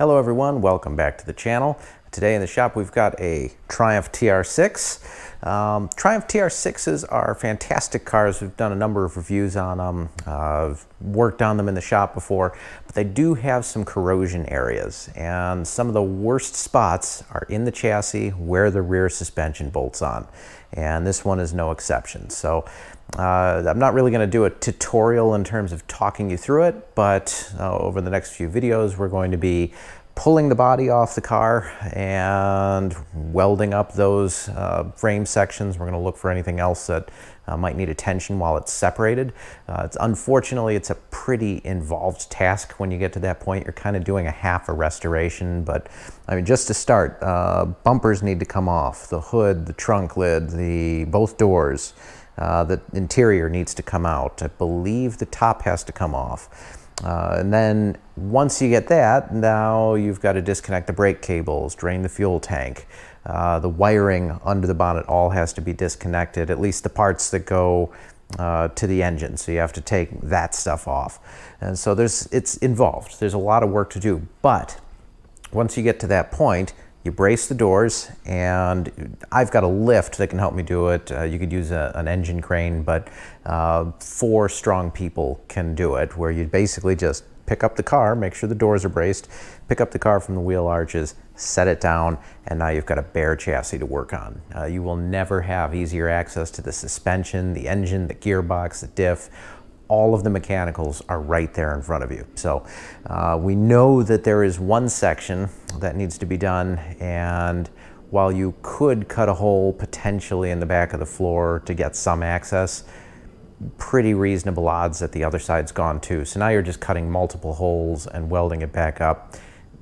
Hello everyone, welcome back to the channel. Today in the shop we've got a Triumph TR6. Triumph TR6s are fantastic cars. We've done a number of reviews on them, I've worked on them in the shop before, but they do have some corrosion areas, and some of the worst spots are in the chassis where the rear suspension bolts on, and this one is no exception. So I'm not really going to do a tutorial in terms of talking you through it, but over the next few videos we're going to be pulling the body off the car and welding up those frame sections. We're going to look for anything else that might need attention while it's separated. Unfortunately, it's a pretty involved task when you get to that point. You're kind of doing a half a restoration, but I mean, just to start, bumpers need to come off, the hood, the trunk lid, both doors. The interior needs to come out. I believe the top has to come off. And then once you get that, now you've got to disconnect the brake cables, drain the fuel tank. The wiring under the bonnet all has to be disconnected, at least the parts that go to the engine. So you have to take that stuff off. And so it's involved. There's a lot of work to do. But once you get to that point, you brace the doors, and I've got a lift that can help me do it. You could use an engine crane, but 4 strong people can do it, where you basically just pick up the car, make sure the doors are braced, pick up the car from the wheel arches, set it down, and now you've got a bare chassis to work on. You will never have easier access to the suspension, the engine, the gearbox, the diff. All of the mechanicals are right there in front of you. So we know that there is one section that needs to be done, and while you could cut a hole potentially in the back of the floor to get some access, pretty reasonable odds that the other side's gone too. So now you're just cutting multiple holes and welding it back up.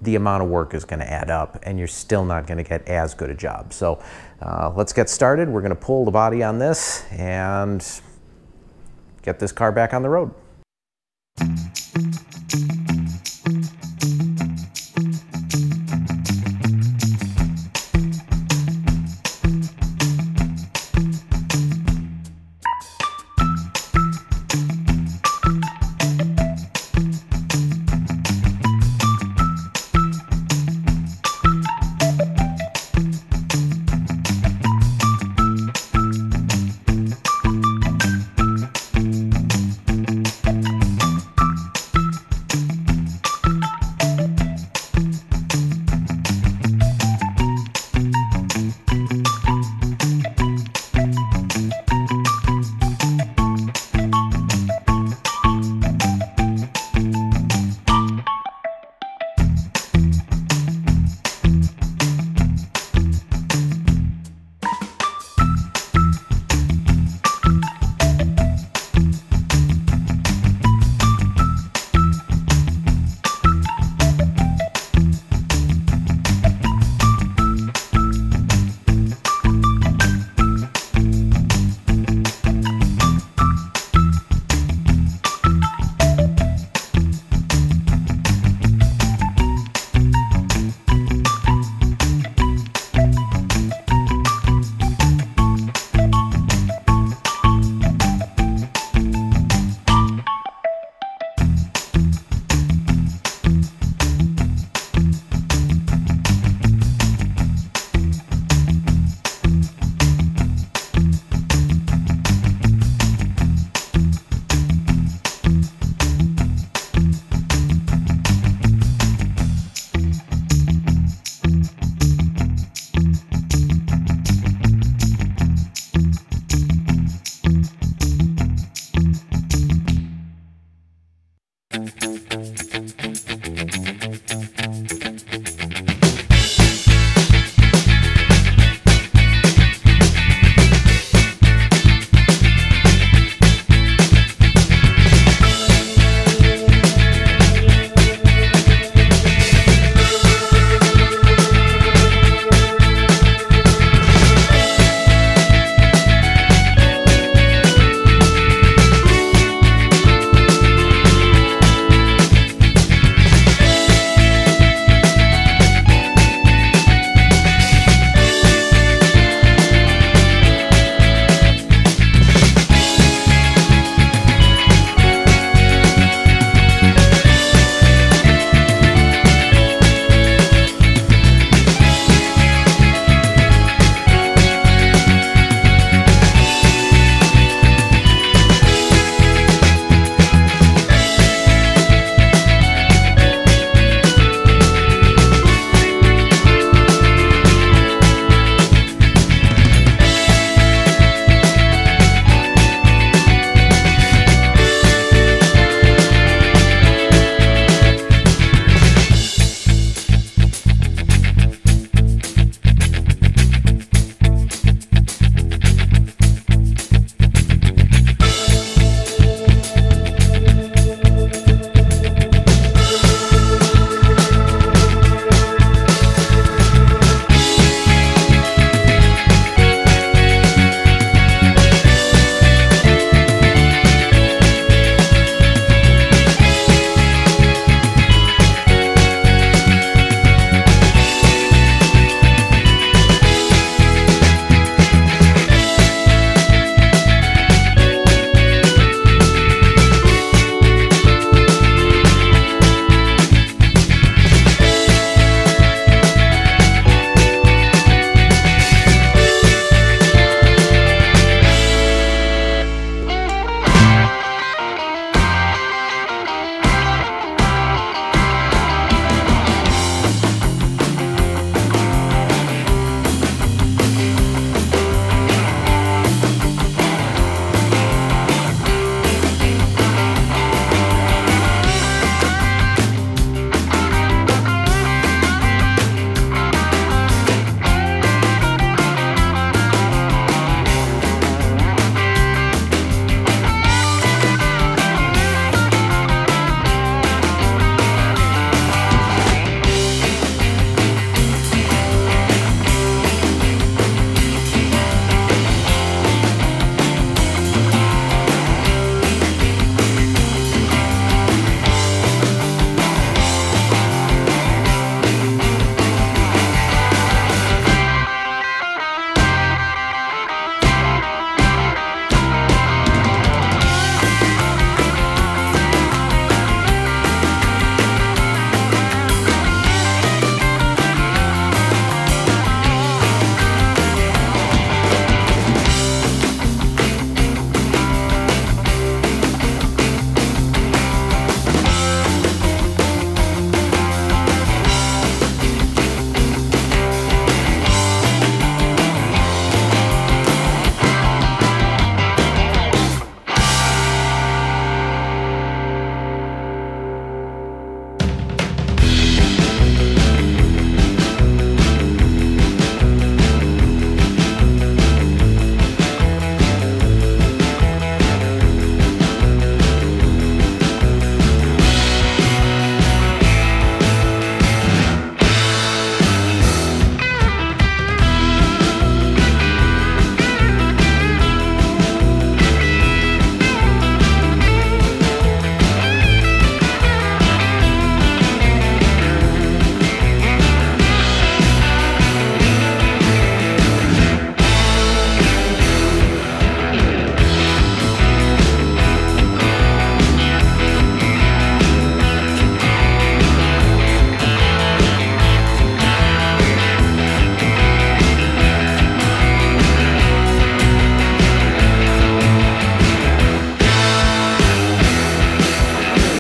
The amount of work is going to add up, and you're still not going to get as good a job. So let's get started. We're going to pull the body on this and get this car back on the road.